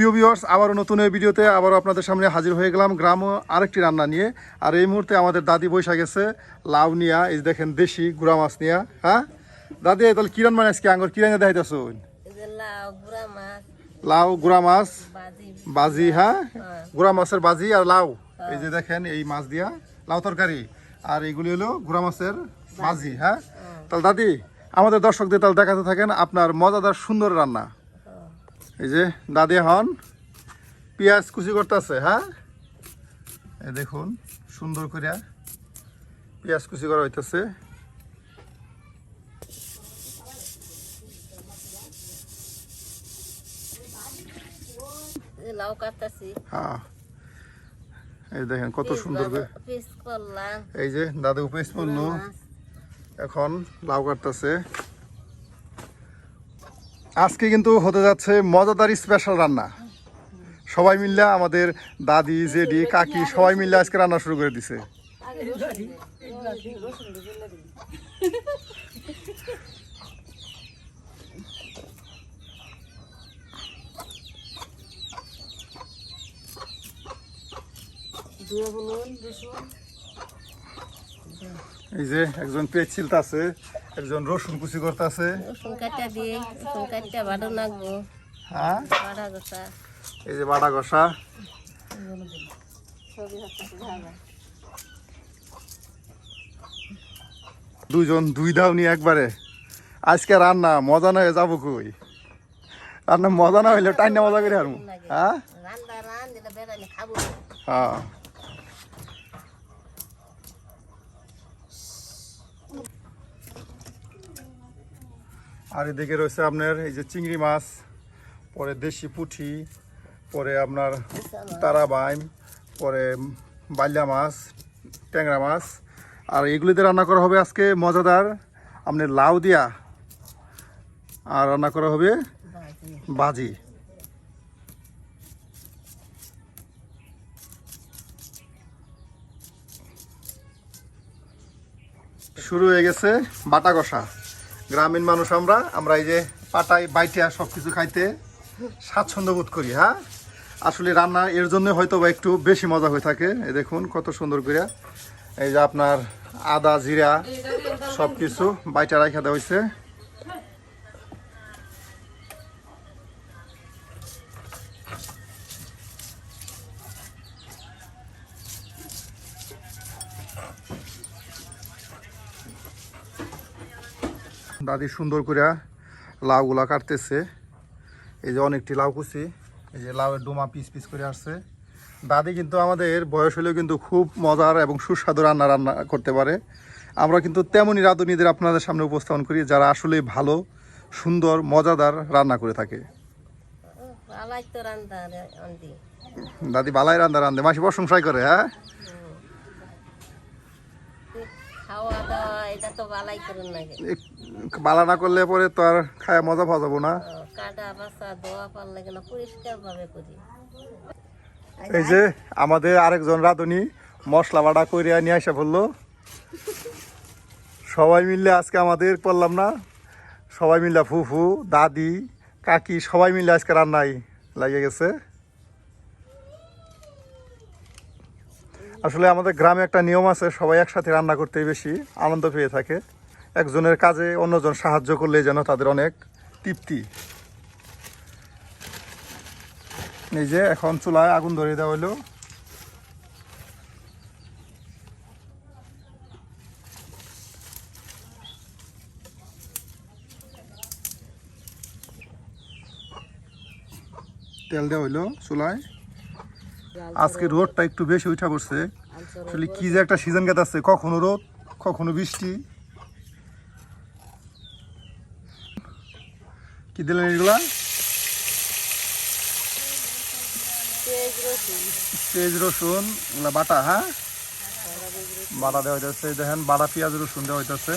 প্রিয় ভিউয়ার্স, আবারও নতুন এই ভিডিওতে আবারও আপনাদের সামনে হাজির হয়ে গেলাম গ্রাম আরেকটি রান্না নিয়ে। আর এই মুহূর্তে আমাদের দাদি বৈশা গেছে লাউ নিয়া, এই দেখেন দেশি গুড়া মাছ নিয়া। হ্যাঁ দাদি, তাহলে কিরান মানে আজকে আঙ্গুর কিরান দেখাইতেছ? লাউ গুড়া মাছ বাজি। হ্যাঁ, গুড়া মাছের বাজি আর লাউ। এই যে দেখেন এই মাছ দিয়া লাউ তরকারি, আর এইগুলি হলো গুড়া মাছের বাজি। হ্যাঁ, তাহলে দাদি আমাদের দর্শকদের তাহলে দেখাতে থাকেন আপনার মজাদার সুন্দর রান্না। এই যে দাদি এখন পেঁয়াজ কুচি করতেছে। হ্যাঁ, এই দেখুন সুন্দর করে পেঁয়াজ কুচি করা হইতেছে। লাউ কাটতাছি। হ্যাঁ, এই দেখেন কত সুন্দর করে। এই যে দাদু পেস্ট করলো, এখন লাউ কাটতেছে। আজকে কিন্তু হতে যাচ্ছে মজাদার স্পেশাল রান্না। সবাই মিললে আমাদের দাদি জেডি কাকি সবাই মিললে আজকে রান্না শুরু করে দিছে। এই যে একজন পেঁয়াজ ছিলতাছে, একজন রসুন কুচি করতেছে। রসুন কাটা দিয়ে রসুন কাটা বাটা নাগবো। হ্যাঁ, বাটা গোটা। এই যে বাটা কষা। দুজন দুই দাও নিয়ে একবারে আজকে রান্না মজা না হয়ে যাবো কই? রান্না মজা না হইলে টাইনা মজা করে হারমু। হ্যাঁ রান্না রান দিলে বেড়ালে খাবো। হ্যাঁ, আর এদিকে রয়েছে আপনার এই যে চিংড়ি মাছ, পরে দেশি পুঁটি, পরে আপনার তারা বাইম, পরে বাল্যা মাছ, ট্যাংরা মাছ। আর এগুলিতে রান্না করা হবে আজকে মজাদার আপনার লাউ দিয়া, আর রান্না করা হবে বাজি। শুরু হয়ে গেছে বাটা কষা। গ্রামীণ মানুষ আমরা এই যে পাটায় বাইটা সব কিছু খাইতে স্বাচ্ছন্দ্য বোধ করি। হ্যাঁ, আসলে রান্না এর জন্য হয়তো বা একটু বেশি মজা হয়ে থাকে। এই দেখুন কত সুন্দর করে এই যে আপনার আদা জিরা সব কিছু বাইটা রাখা দেওয়া হয়েছে। দাদি সুন্দর করে লাউগুলা কাটতেছে। এই যে অনেকটি লাউ কুচি, এই যে লাউয়ের ডোমা পিস পিস করে আসছে। দাদি কিন্তু আমাদের বয়স হলেও কিন্তু খুব মজার এবং সুস্বাদু রান্না করতে পারে। আমরা কিন্তু তেমনই রাঁধুনিদের আপনাদের সামনে উপস্থাপন করি যারা আসলে ভালো সুন্দর মজাদার রান্না করে থাকে। দাদি বালাই রান্না রান্ধে, মাসি প্রশংসাই করে। হ্যাঁ, বালা না করলে পরে তো আর খায় মজা পাওয়া যাবো না। এই যে আমাদের আরেকজন রাঁধুনি মশলা বাটা করিয়া নিয়ে আসা বললো। সবাই মিললে আজকে আমাদের করলাম না, সবাই মিললে ফুফু দাদি কাকি সবাই মিললে আজকে রান্নায় লাগে গেছে। আসলে আমাদের গ্রামে একটা নিয়ম আছে, সবাই একসাথে রান্না করতেই বেশি আনন্দ পেয়ে থাকে। একজনের কাজে অন্যজন সাহায্য করলে যেন তাদের অনেক তৃপ্তি। এই যে এখন চুলায় আগুন ধরিয়ে দেওয়া হলো। তেল দেওয়া হইলো চুলায়। আজকে রোদটা একটু বেশি উঠা পড়ছে। আসলে কি যে একটা সিজন কাটাচ্ছে, কখনো রোদ কখনো বৃষ্টি। কি দিলেন এগুলা? পেঁয়াজ রসুন এগুলা বাটা। হ্যাঁ, বাটা দেওয়া হইতেছে। দেখেন বাটা পেঁয়াজ রসুন দেওয়া হইতেছে,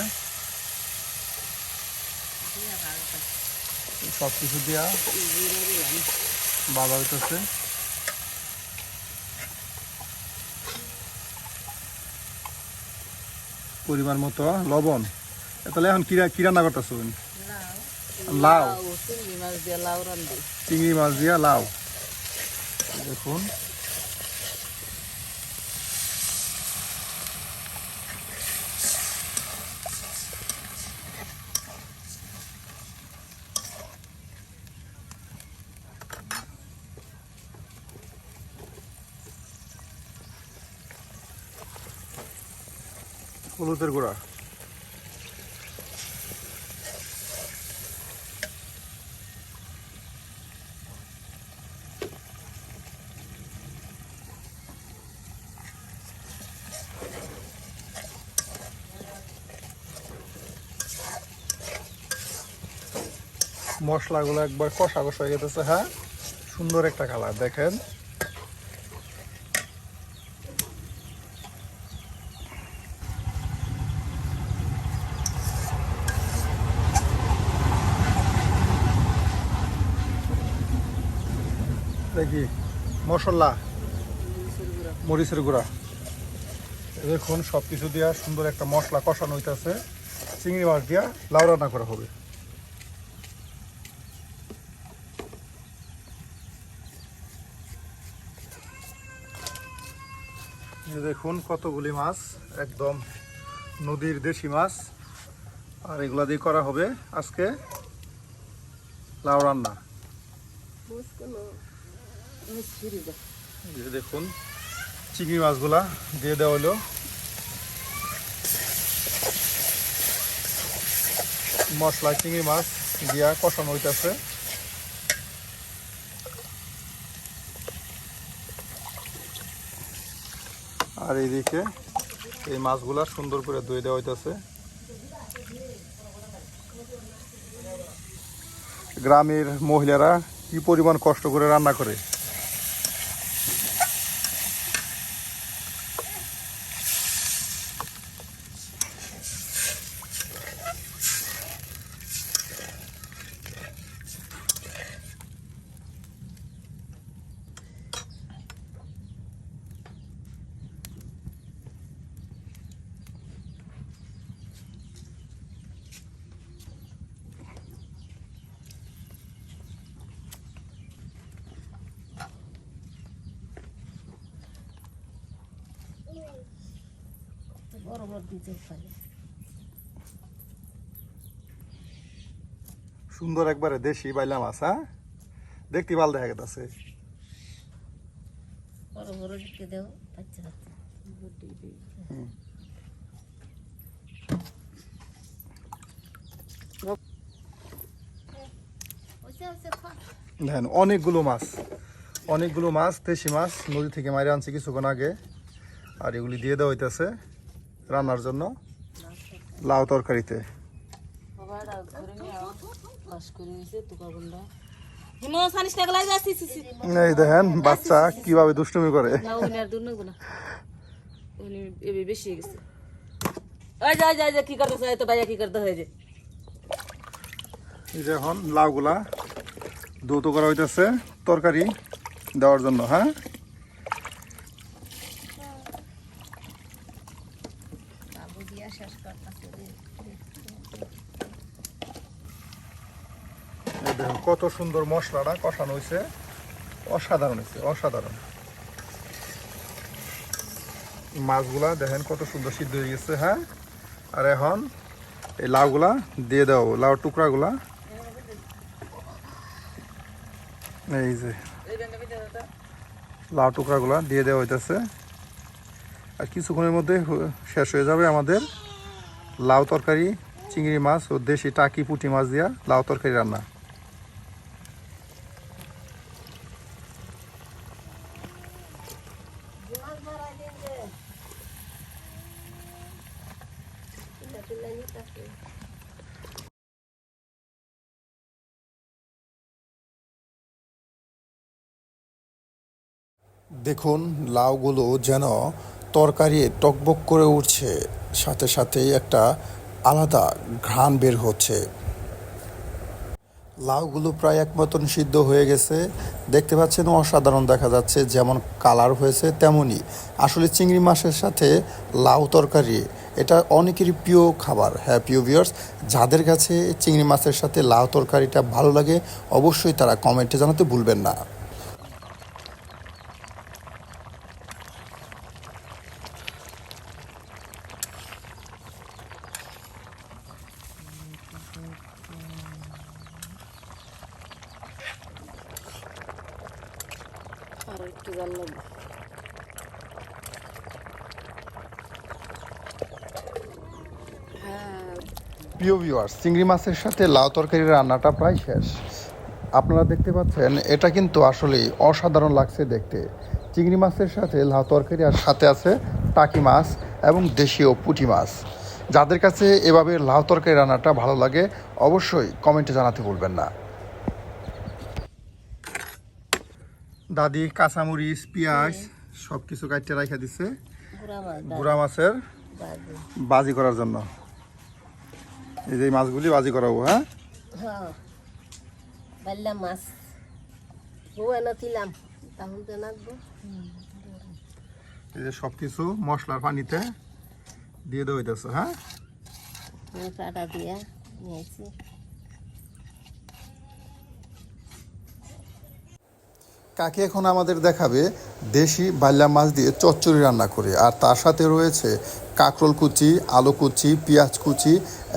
সব কিছু দিয়া বাটা হইতেছে। পরিমাণ মতো লবণ। তাহলে এখন কি রান্না করতেছ? লাউ, চিংড়ি মাছ দিয়া লাউ। দেখুন হলুদের গুঁড়া, মশলাগুলো একবার কষা কষা হয়ে গেছে। হ্যাঁ, সুন্দর একটা কালার দেখেন। দেখি মশলা, মরিচের গুঁড়া, দেখুন সব কিছু দিয়া সুন্দর একটা মশলা কষানো হইতেছে। চিংড়ি মাছ দিয়া লাউ রান্না করা হবে। দেখুন কতগুলি মাছ, একদম নদীর দেশি মাছ, আর এগুলা দিয়ে করা হবে আজকে লাউ রান্না। দেখুন চিংড়ি মাছগুলা দিয়ে দেওয়া হলো, মশলা চিংড়ি মাছ দিয়া কষানো হইতেছে। আর এইদিকে এই মাছগুলা সুন্দর করে ধুয়ে দেওয়া হইতেছে। গ্রামের মহিলারা কি পরিমাণ কষ্ট করে রান্না করে। বড় বড় দিতে পারে। সুন্দর একবারে দেশি বাইলা মাছ। হ্যাঁ, দেখতে ভালো দেখা গেছে। বড় বড় দিতে দেও, বাচ্চা বাচ্চা দেখেন অনেকগুলো মাছ, অনেকগুলো মাছ, দেশি মাছ নদী থেকে মারি আনছি কিছুক্ষণ আগে। আর এগুলি দিয়ে দেওয়া হইতেছে রান্নার জন্য লাউ তরকারিতে। এই দেখেন বাচ্চা কিভাবে দুষ্টুমি করে। এই যে এখন লাউগুলা দ্রুত করা হইতেছে তরকারি দেওয়ার জন্য। হ্যাঁ, দেখুন কত সুন্দর মশলাটা কষানো হয়েছে, অসাধারণ হয়েছে, অসাধারণ। মাছগুলা দেখেন কত সুন্দর সিদ্ধ হয়ে গেছে। হ্যাঁ, আর এখন এই লাউগুলা দিয়ে দাও, লাউর টুকরাগুলা এই যে লাউ টুকরাগুলা দিয়ে দেওয়া হইতেছে। আর কিছুক্ষণের মধ্যে শেষ হয়ে যাবে আমাদের লাউ তরকারি, চিংড়ি মাছ ও দেশি টাকি পুঁটি মাছ দিয়া লাউ তরকারি রান্না। দেখুন লাউগুলো যেন তরকারি টকবক করে উঠছে, সাথে সাথেই একটা আলাদা ঘ্রাণ বের হচ্ছে। লাউগুলো প্রায় এক মতন সিদ্ধ হয়ে গেছে, দেখতে পাচ্ছেন অসাধারণ দেখা যাচ্ছে, যেমন কালার হয়েছে তেমনই। আসলে চিংড়ি মাছের সাথে লাউ তরকারি এটা অনেকেরই প্রিয় খাবার। হ্যাঁ প্রিয় ভিউয়ার্স, যাদের কাছে চিংড়ি মাছের সাথে লাউ তরকারিটা ভালো লাগে অবশ্যই তারা কমেন্টে জানাতে ভুলবেন না। একটু জল লাগবে। প্রিয় ভিউয়ার্স, চিংড়ি মাছের সাথে লাউ তরকারির রান্নাটা প্রায় শেষ। আপনারা দেখতে পাচ্ছেন এটা কিন্তু আসলেই অসাধারণ লাগছে দেখতে। চিংড়ি মাছের সাথে লাউ তরকারি আর সাথে আছে টাকি মাছ এবং দেশীয় পুঁটি মাছ। যাদের কাছে এভাবে লাউ তরকারি রান্নাটা ভালো লাগে অবশ্যই কমেন্টে জানাতে ভুলবেন না। দাদি কাঁচামরিচ পেঁয়াজ সব কিছু কাটতে রাখা দিচ্ছে গুড়া মাছের বাজি করার জন্য। এই যে মাছগুলি বাজি করাবো। হ্যাঁ, বাইলা মাছ হুয়া নাতিলাম তখন তো নাকবো। এই যে সব কিছু মশলার পানিতে দিয়ে দেওয়া হইতেছে। হ্যাঁ, আটা দিয়ে নিয়েছি। কাকি এখন আমাদের দেখাবে দেশি বাইলা মাছ দিয়ে চচ্চড়ি রান্না করে, আর তার সাথে রয়েছে কাঁকরোল কুচি, আলু কুচি, পেঁয়াজ কুচি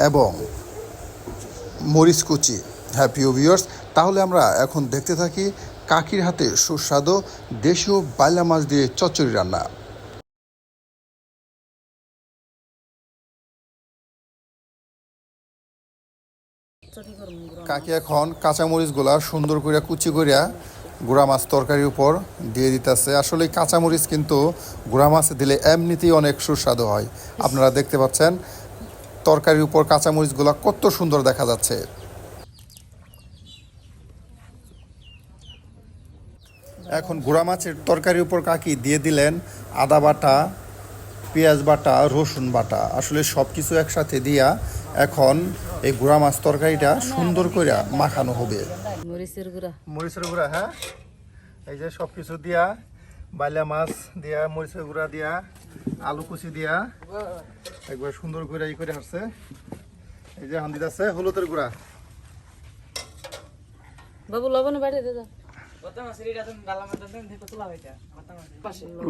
এবং মরিচ কুচি। হ্যাঁ প্রিয় ভিউয়ার্স, তাহলে আমরা এখন দেখতে থাকি কাকির হাতে সুস্বাদু দেশীয় বাইলা মাছ দিয়ে চচ্চড়ি রান্না। কাকি এখন কাঁচামরিচগুলা সুন্দর করে কুচি করিয়া গুঁড়া মাছ তরকারির উপর দিয়ে দিতেছে। আসলে কাঁচামরিচ কিন্তু গুঁড়া মাছে দিলে এমনিতেই অনেক সুস্বাদু হয়। আপনারা দেখতে পাচ্ছেন তরকারির উপর কাঁচামরিচগুলা কত সুন্দর দেখা যাচ্ছে। এখন গুঁড়া মাছের তরকারির উপর কাকি দিয়ে দিলেন আদা বাটা, পেঁয়াজ বাটা, রসুন বাটা। আসলে সব কিছু একসাথে দিয়া এখন এই গুঁড়া মাছ তরকারিটা সুন্দর করে মাখানো হবে। মরিচের গুঁড়া, হ্যাঁ, এই যে সব কিছু দিয়া বাইলা মাছ দিয়া মরিচের গুঁড়া দিয়া আলু কুচি দিয়া একবার সুন্দর করে ই করে আসছে। এই যে হান্দিত আছে হলুদের গুঁড়া। বাবু লবণ বাড়ি দে দাও।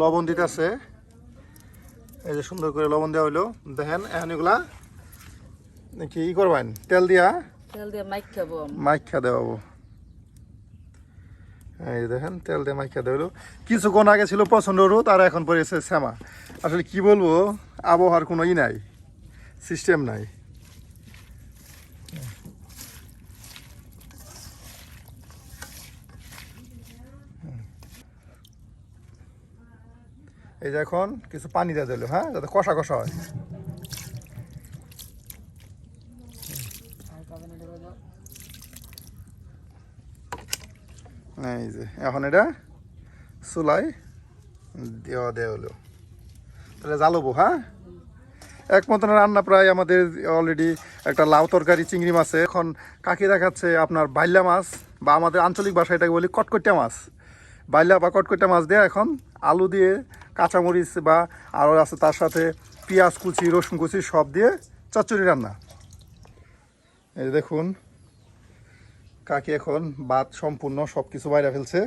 লবণ দিতে আছে। এই যে সুন্দর করে লবণ দেওয়া হইলো। দেখেন এখন এগুলা কি করবেন, তেল দিয়া মাইখা দেওয়াবো। এই দেখেন তেল দিয়ে মাইখা দেওয়া হলো। কিছুক্ষণ আগে ছিল প্রচন্ড রোদ আর এখন পড়েছে শ্যামা। আসলে কি বলবো, আবহাওয়ার কোনো ই নাই, সিস্টেম নাই। এই যে এখন কিছু পানি দিয়ে দিল, হ্যাঁ, যাতে কষা কষা হয়। এই যে এখন এটা চুলাই দেওয়া হলো, তাহলে জ্বালবো। হ্যাঁ, এক মতন রান্না প্রায় আমাদের অলরেডি। একটা লাউ তরকারি চিংড়ি মাছে, এখন কাকি দেখাচ্ছে আপনার বাইলা মাছ, বা আমাদের আঞ্চলিক ভাষায় এটাকে বলি কটকটিয়া মাছ। বাইলা বা কটকটিয়া মাছ দিয়ে এখন আলু দিয়ে কাঁচামরিচ বা আরও আছে তার সাথে পেঁয়াজ কুচি, রসুন কুচি সব দিয়ে চচ্চড়ি রান্না। এই দেখুন কাকি এখন ভাত সম্পূর্ণ সব কিছু বাইরে ফেলছে।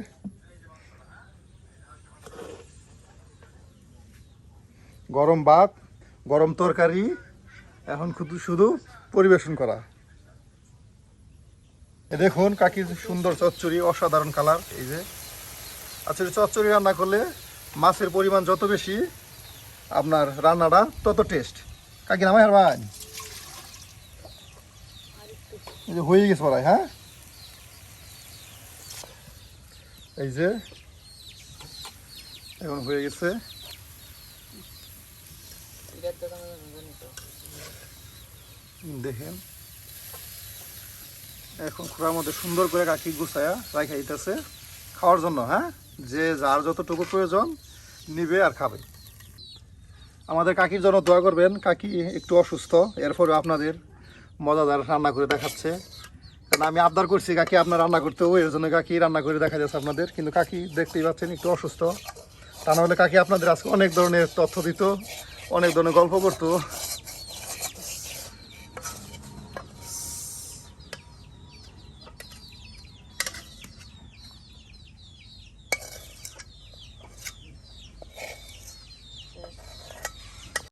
গরম ভাত, গরম তরকারি, এখন শুধু পরিবেশন করা। দেখুন কাকির সুন্দর চচ্চড়ি, অসাধারণ কালার। এই যে আসলে চচ্চড়ি রান্না করলে মাছের পরিমাণ যত বেশি আপনার রান্নাটা তত টেস্ট। কাকি নামাই হারবান, এই যে হয়ে গেছে পড়ায়। হ্যাঁ, এই যে এখন হয়ে গেছে। দেখেন এখন খোড়ার মধ্যে সুন্দর করে কাকি গুছায়া রাখা দিতেছে খাওয়ার জন্য। হ্যাঁ, যে যার যতটুকু প্রয়োজন নিবে আর খাবে। আমাদের কাকির জন্য দোয়া করবেন। কাকি একটু অসুস্থ, এরপরে আপনাদের মজাদার রান্না করে দেখাচ্ছে। কারণ আমি আবদার করছি কাকি আপনার রান্না করতে হবে, এর জন্য কাকি রান্না করে দেখা যাচ্ছে আপনাদের। কিন্তু কাকি দেখতেই পাচ্ছেন একটু অসুস্থ, তা নাহলে কাকি আপনাদের আজকে অনেক ধরনের তথ্য দিত, অনেক ধরনের গল্প করতো।